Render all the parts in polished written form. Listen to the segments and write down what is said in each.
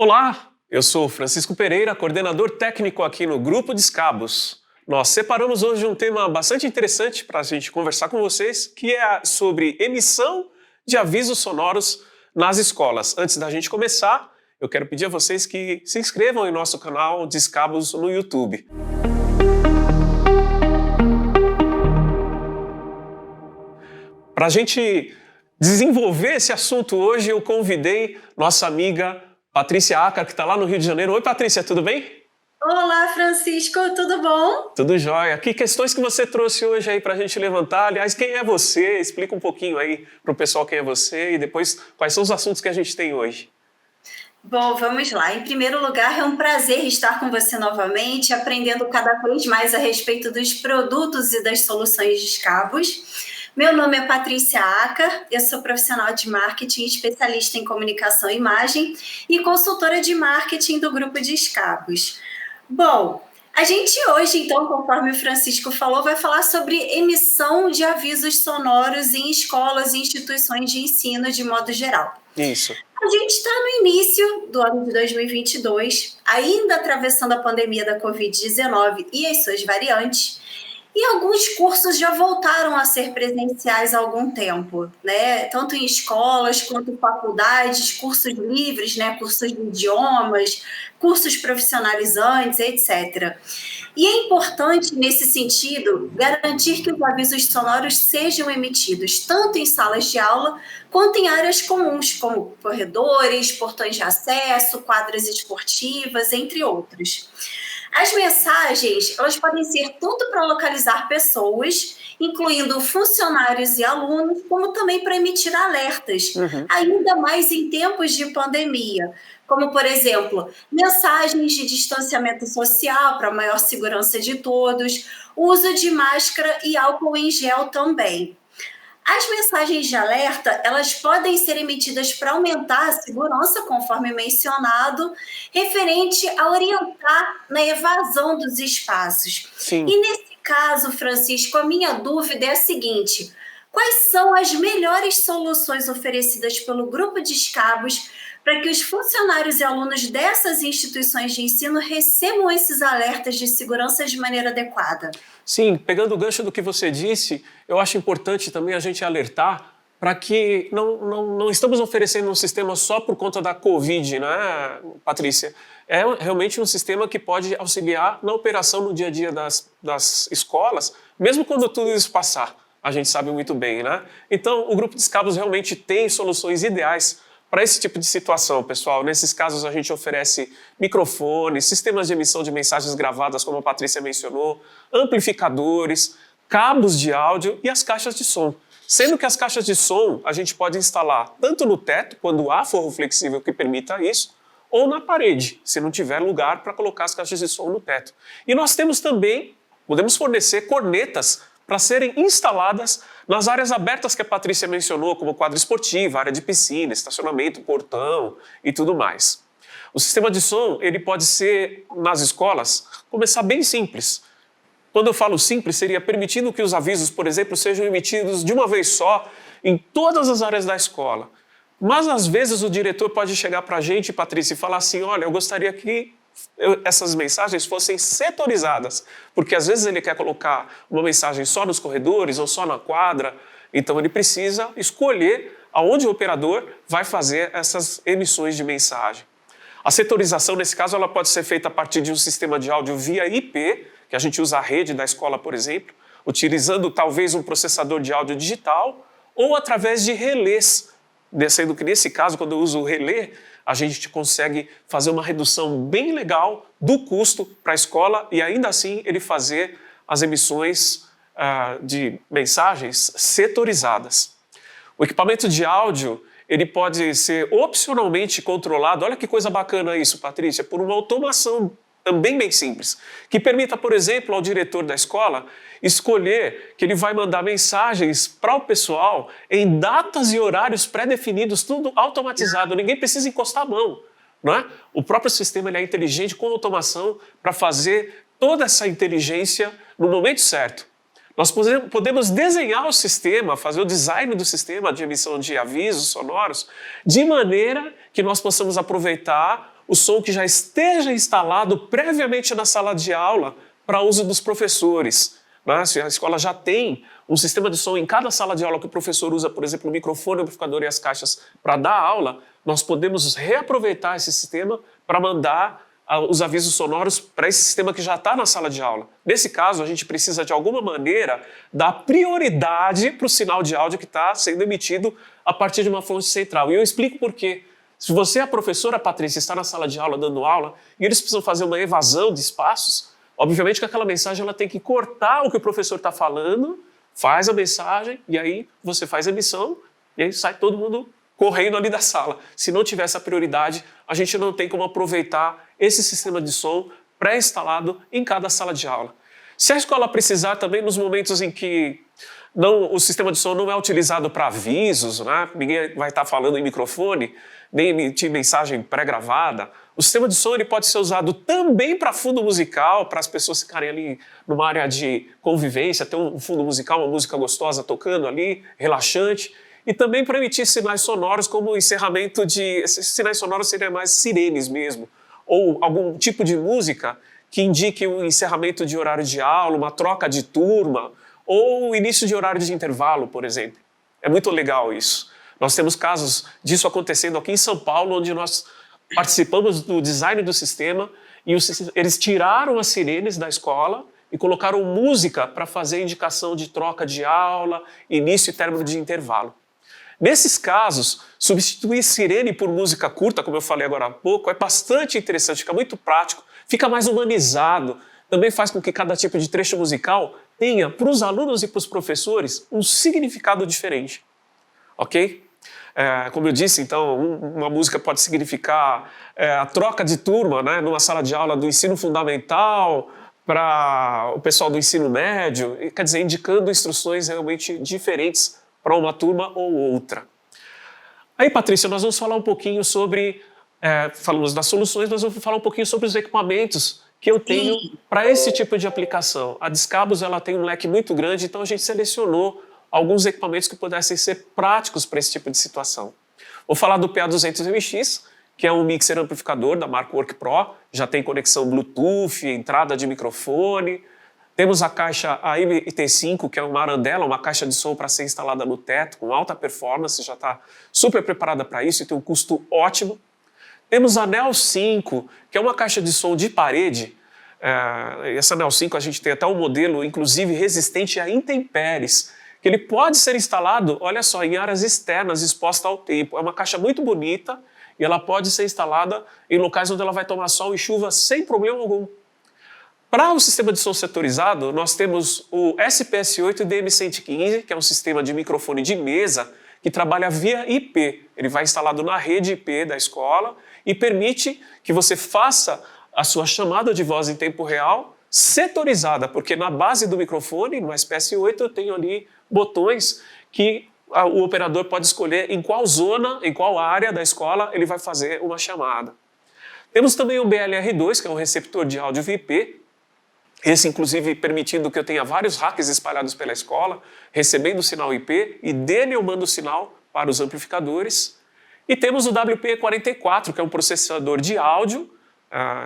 Olá, eu sou Francisco Pereira, coordenador técnico aqui no Grupo Discabos. Nós separamos hoje um tema bastante interessante para a gente conversar com vocês, que é sobre emissão de avisos sonoros nas escolas. Antes da gente começar, eu quero pedir a vocês que se inscrevam em nosso canal Discabos no YouTube. Para a gente desenvolver esse assunto hoje, eu convidei nossa amiga Patrícia Acar, que está lá no Rio de Janeiro. Oi, Patrícia, tudo bem? Olá, Francisco, tudo bom? Tudo jóia. Que questões que você trouxe hoje aí para a gente levantar? Aliás, quem é você? Explica um pouquinho aí para o pessoal quem é você e depois quais são os assuntos que a gente tem hoje. Bom, vamos lá. Em primeiro lugar, é um prazer estar com você novamente, aprendendo cada vez mais a respeito dos produtos e das soluções de Discabos. Meu nome é Patrícia Acar, eu sou profissional de marketing, especialista em comunicação e imagem e consultora de marketing do Grupo Discabos. Bom, a gente hoje, então, conforme o Francisco falou, vai falar sobre emissão de avisos sonoros em escolas e instituições de ensino de modo geral. Isso. A gente está no início do ano de 2022, ainda atravessando a pandemia da Covid-19 e as suas variantes, e alguns cursos já voltaram a ser presenciais há algum tempo, né? Tanto em escolas quanto em faculdades, cursos livres, né? Cursos de idiomas, cursos profissionalizantes, etc. E é importante, nesse sentido, garantir que os avisos sonoros sejam emitidos tanto em salas de aula quanto em áreas comuns, como corredores, portões de acesso, quadras esportivas, entre outros. As mensagens, elas podem ser tanto para localizar pessoas, incluindo funcionários e alunos, como também para emitir alertas, ainda mais em tempos de pandemia, como, por exemplo, mensagens de distanciamento social para maior segurança de todos, uso de máscara e álcool em gel também. As mensagens de alerta, elas podem ser emitidas para aumentar a segurança, conforme mencionado, referente a orientar na evasão dos espaços. Sim. E nesse caso, Francisco, a minha dúvida é a seguinte: quais são as melhores soluções oferecidas pelo Grupo Discabos para que os funcionários e alunos dessas instituições de ensino recebam esses alertas de segurança de maneira adequada? Sim, pegando o gancho do que você disse, eu acho importante também a gente alertar para que não estamos oferecendo um sistema só por conta da Covid, né, Patrícia? É realmente um sistema que pode auxiliar na operação no dia a dia das escolas, mesmo quando tudo isso passar, a gente sabe muito bem, né? Então, o Grupo Discabos realmente tem soluções ideais para esse tipo de situação, pessoal. Nesses casos, a gente oferece microfones, sistemas de emissão de mensagens gravadas, como a Patrícia mencionou, amplificadores, cabos de áudio e as caixas de som. Sendo que as caixas de som a gente pode instalar tanto no teto, quando há forro flexível que permita isso, ou na parede, se não tiver lugar para colocar as caixas de som no teto. E nós temos também, podemos fornecer cornetas para serem instaladas nas áreas abertas que a Patrícia mencionou, como quadra esportiva, área de piscina, estacionamento, portão e tudo mais. O sistema de som, ele pode ser, nas escolas, começar bem simples. Quando eu falo simples, seria permitindo que os avisos, por exemplo, sejam emitidos de uma vez só em todas as áreas da escola. Mas, às vezes, o diretor pode chegar para a gente, Patrícia, e falar assim: olha, eu gostaria que essas mensagens fossem setorizadas, porque às vezes ele quer colocar uma mensagem só nos corredores ou só na quadra, então ele precisa escolher aonde o operador vai fazer essas emissões de mensagem. A setorização, nesse caso, ela pode ser feita a partir de um sistema de áudio via IP, que a gente usa a rede da escola, por exemplo, utilizando talvez um processador de áudio digital, ou através de relés, sendo que nesse caso, quando eu uso o relé, a gente consegue fazer uma redução bem legal do custo para a escola e ainda assim ele fazer as emissões de mensagens setorizadas. O equipamento de áudio, ele pode ser opcionalmente controlado, olha que coisa bacana isso, Patrícia, por uma automação também bem simples, que permita, por exemplo, ao diretor da escola escolher que ele vai mandar mensagens para o pessoal em datas e horários pré-definidos, tudo automatizado, ninguém precisa encostar a mão, não é? O próprio sistema ele é inteligente com automação para fazer toda essa inteligência no momento certo. Nós podemos desenhar o sistema, fazer o design do sistema de emissão de avisos sonoros de maneira que nós possamos aproveitar o som que já esteja instalado previamente na sala de aula para uso dos professores. Né? Se a escola já tem um sistema de som em cada sala de aula que o professor usa, por exemplo, o microfone, o amplificador e as caixas para dar aula, nós podemos reaproveitar esse sistema para mandar os avisos sonoros para esse sistema que já está na sala de aula. Nesse caso, a gente precisa, de alguma maneira, dar prioridade para o sinal de áudio que está sendo emitido a partir de uma fonte central. E eu explico por quê. Se você, a professora Patrícia, está na sala de aula dando aula e eles precisam fazer uma evasão de espaços, obviamente que aquela mensagem ela tem que cortar o que o professor está falando, faz a mensagem e aí você faz a emissão e aí sai todo mundo correndo ali da sala. Se não tiver essa prioridade, a gente não tem como aproveitar esse sistema de som pré-instalado em cada sala de aula. Se a escola precisar também, nos momentos em que o sistema de som não é utilizado para avisos, né? Ninguém vai estar falando em microfone, nem emitir mensagem pré-gravada, o sistema de som ele pode ser usado também para fundo musical, para as pessoas ficarem ali numa área de convivência, ter um fundo musical, uma música gostosa tocando ali, relaxante, e também para emitir sinais sonoros como o encerramento de... Esses sinais sonoros seriam mais sirenes mesmo, ou algum tipo de música que indique o encerramento de horário de aula, uma troca de turma, ou o início de horário de intervalo, por exemplo. É muito legal isso. Nós temos casos disso acontecendo aqui em São Paulo, onde nós participamos do design do sistema e eles tiraram as sirenes da escola e colocaram música para fazer indicação de troca de aula, início e término de intervalo. Nesses casos, substituir sirene por música curta, como eu falei agora há pouco, é bastante interessante, fica muito prático, fica mais humanizado, também faz com que cada tipo de trecho musical tenha, para os alunos e para os professores, um significado diferente. Ok? Como eu disse, então, uma música pode significar a troca de turma, né, numa sala de aula do ensino fundamental para o pessoal do ensino médio, quer dizer, indicando instruções realmente diferentes para uma turma ou outra. Aí, Patrícia, nós vamos falar um pouquinho sobre, falamos das soluções, nós vamos falar um pouquinho sobre os equipamentos que eu tenho para esse tipo de aplicação. A Discabos ela tem um leque muito grande, então a gente selecionou alguns equipamentos que pudessem ser práticos para esse tipo de situação. Vou falar do PA200MX, que é um mixer amplificador da marca Work Pro, já tem conexão Bluetooth, entrada de microfone. Temos a caixa AMT5, que é uma arandela, uma caixa de som para ser instalada no teto, com alta performance, já está super preparada para isso e tem um custo ótimo. Temos a Neo 5, que é uma caixa de som de parede. Essa Neo 5 a gente tem até um modelo, inclusive, resistente a intempéries, que ele pode ser instalado, olha só, em áreas externas, exposta ao tempo. É uma caixa muito bonita e ela pode ser instalada em locais onde ela vai tomar sol e chuva sem problema algum. Para o sistema de som setorizado, nós temos o SPS8 DM115, que é um sistema de microfone de mesa que trabalha via IP. Ele vai instalado na rede IP da escola e permite que você faça a sua chamada de voz em tempo real setorizada, porque na base do microfone, no SPS8, eu tenho ali botões que o operador pode escolher em qual zona, em qual área da escola ele vai fazer uma chamada. Temos também o BLR2, que é um receptor de áudio VIP, esse inclusive permitindo que eu tenha vários racks espalhados pela escola, recebendo o sinal IP, e dele eu mando o sinal para os amplificadores. E temos o WP44, que é um processador de áudio,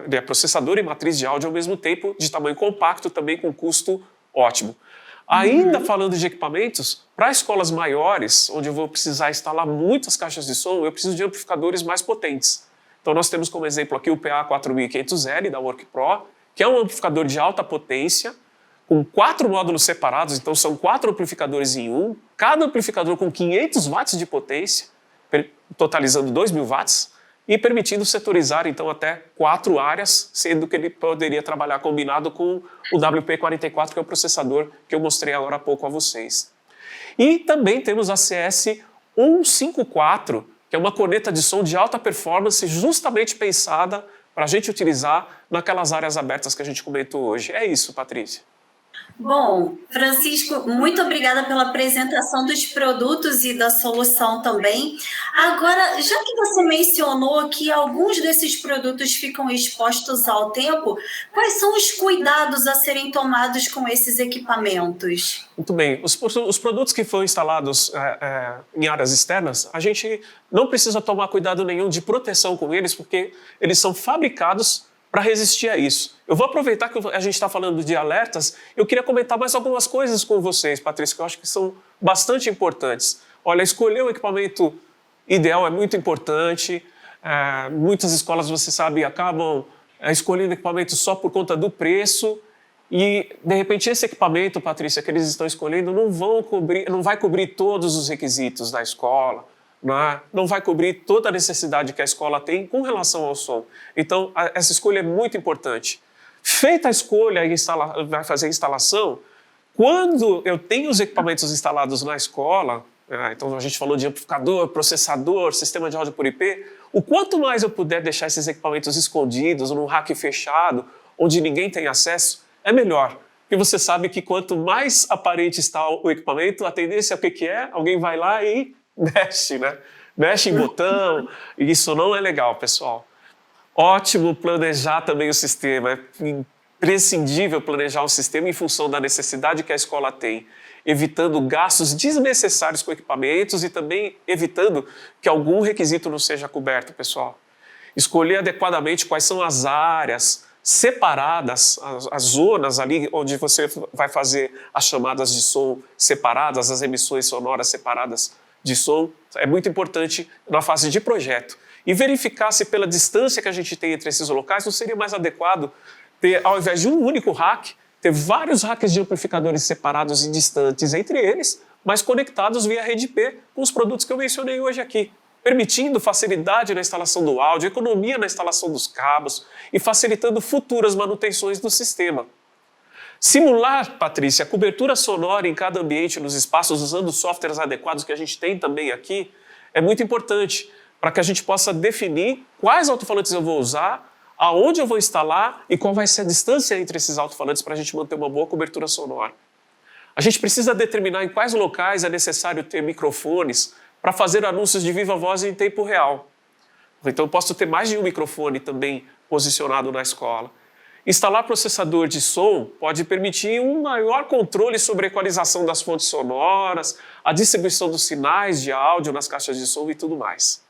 ele é processador e matriz de áudio ao mesmo tempo, de tamanho compacto, também com custo ótimo. Ainda falando de equipamentos, para escolas maiores, onde eu vou precisar instalar muitas caixas de som, eu preciso de amplificadores mais potentes. Então nós temos como exemplo aqui o PA4500L da Work Pro, que é um amplificador de alta potência, com 4 módulos separados, então são 4 amplificadores em um, cada amplificador com 500 watts de potência, totalizando 2.000 watts, e permitindo setorizar então até 4 áreas, sendo que ele poderia trabalhar combinado com o WP44, que é o processador que eu mostrei agora há pouco a vocês. E também temos a CS154, que é uma corneta de som de alta performance justamente pensada para a gente utilizar naquelas áreas abertas que a gente comentou hoje. É isso, Patrícia. Bom, Francisco, muito obrigada pela apresentação dos produtos e da solução também. Agora, já que você mencionou que alguns desses produtos ficam expostos ao tempo, quais são os cuidados a serem tomados com esses equipamentos? Muito bem. Os produtos que foram instalados em áreas externas, a gente não precisa tomar cuidado nenhum de proteção com eles, porque eles são fabricados para resistir a isso. Eu vou aproveitar que a gente está falando de alertas, eu queria comentar mais algumas coisas com vocês, Patrícia, que eu acho que são bastante importantes. Olha, escolher o equipamento ideal é muito importante. Muitas escolas, você sabe, acabam escolhendo equipamento só por conta do preço. E, de repente, esse equipamento, Patrícia, que eles estão escolhendo, não vai cobrir todos os requisitos da escola, não vai cobrir toda a necessidade que a escola tem com relação ao som. Então, essa escolha é muito importante. Feita a escolha e vai fazer a instalação, quando eu tenho os equipamentos instalados na escola, então a gente falou de amplificador, processador, sistema de áudio por IP, o quanto mais eu puder deixar esses equipamentos escondidos, num rack fechado, onde ninguém tem acesso, é melhor. Porque você sabe que quanto mais aparente está o equipamento, a tendência é o que é? Alguém vai lá e mexe, né? Mexe em botão, e isso não é legal, pessoal. Ótimo planejar também o sistema, é imprescindível planejar um sistema em função da necessidade que a escola tem, evitando gastos desnecessários com equipamentos e também evitando que algum requisito não seja coberto, pessoal. Escolher adequadamente quais são as áreas separadas, as zonas ali onde você vai fazer as chamadas de som separadas, as emissões sonoras separadas de som, é muito importante na fase de projeto. E verificar se pela distância que a gente tem entre esses locais não seria mais adequado ter, ao invés de um único rack, ter vários racks de amplificadores separados e distantes entre eles, mas conectados via rede IP com os produtos que eu mencionei hoje aqui, permitindo facilidade na instalação do áudio, economia na instalação dos cabos e facilitando futuras manutenções do sistema. Simular, Patrícia, a cobertura sonora em cada ambiente nos espaços usando os softwares adequados que a gente tem também aqui é muito importante para que a gente possa definir quais alto-falantes eu vou usar, aonde eu vou instalar e qual vai ser a distância entre esses alto-falantes para a gente manter uma boa cobertura sonora. A gente precisa determinar em quais locais é necessário ter microfones para fazer anúncios de viva voz em tempo real. Então eu posso ter mais de um microfone também posicionado na escola. Instalar processador de som pode permitir um maior controle sobre a equalização das fontes sonoras, a distribuição dos sinais de áudio nas caixas de som e tudo mais.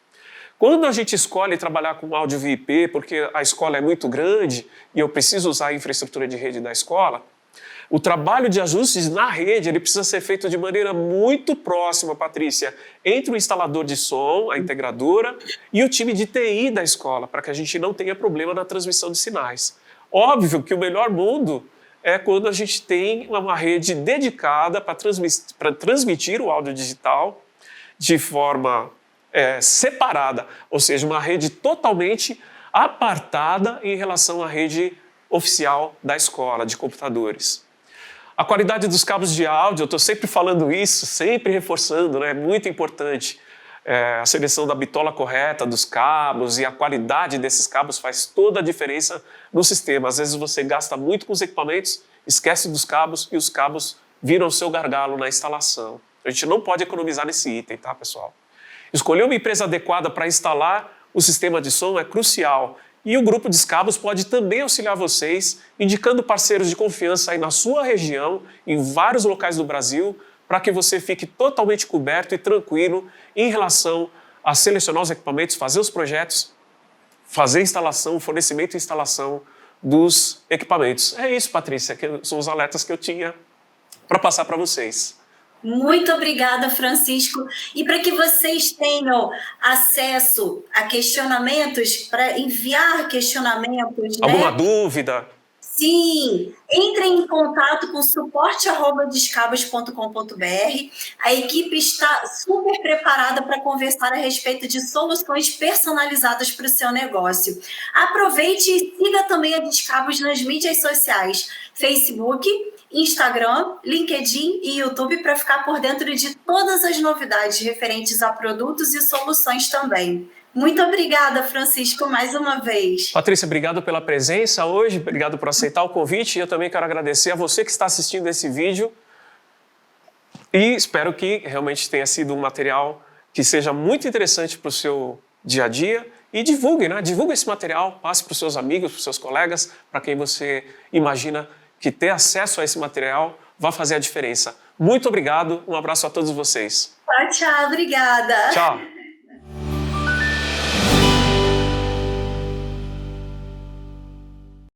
Quando a gente escolhe trabalhar com áudio via IP, porque a escola é muito grande e eu preciso usar a infraestrutura de rede da escola, o trabalho de ajustes na rede ele precisa ser feito de maneira muito próxima, Patrícia, entre o instalador de som, a integradora, e o time de TI da escola, para que a gente não tenha problema na transmissão de sinais. Óbvio que o melhor mundo é quando a gente tem uma rede dedicada para transmitir o áudio digital de forma separada, ou seja, uma rede totalmente apartada em relação à rede oficial da escola, de computadores. A qualidade dos cabos de áudio, eu estou sempre falando isso, sempre reforçando, né? É muito importante. A seleção da bitola correta dos cabos e a qualidade desses cabos faz toda a diferença no sistema. Às vezes você gasta muito com os equipamentos, esquece dos cabos e os cabos viram o seu gargalo na instalação. A gente não pode economizar nesse item, tá, pessoal? Escolher uma empresa adequada para instalar o sistema de som é crucial. E o grupo Descabos pode também auxiliar vocês, indicando parceiros de confiança aí na sua região, em vários locais do Brasil, para que você fique totalmente coberto e tranquilo em relação a selecionar os equipamentos, fazer os projetos, fazer a instalação, fornecimento e instalação dos equipamentos. É isso, Patrícia, que são os alertas que eu tinha para passar para vocês. Muito obrigada, Francisco. E para que vocês tenham acesso a questionamentos, para enviar questionamentos, Alguma dúvida? Sim, entrem em contato com suporte@descabos.com.br. A equipe está super preparada para conversar a respeito de soluções personalizadas para o seu negócio. Aproveite e siga também a Descabos nas mídias sociais, Facebook, Instagram, LinkedIn e YouTube para ficar por dentro de todas as novidades referentes a produtos e soluções também. Muito obrigada, Francisco, mais uma vez. Patrícia, obrigado pela presença hoje, obrigado por aceitar o convite. E eu também quero agradecer a você que está assistindo esse vídeo. E espero que realmente tenha sido um material que seja muito interessante para o seu dia a dia. E divulgue, né? Divulgue esse material, passe para os seus amigos, para os seus colegas, para quem você imagina que ter acesso a esse material vai fazer a diferença. Muito obrigado, um abraço a todos vocês. Tchau, obrigada. Tchau.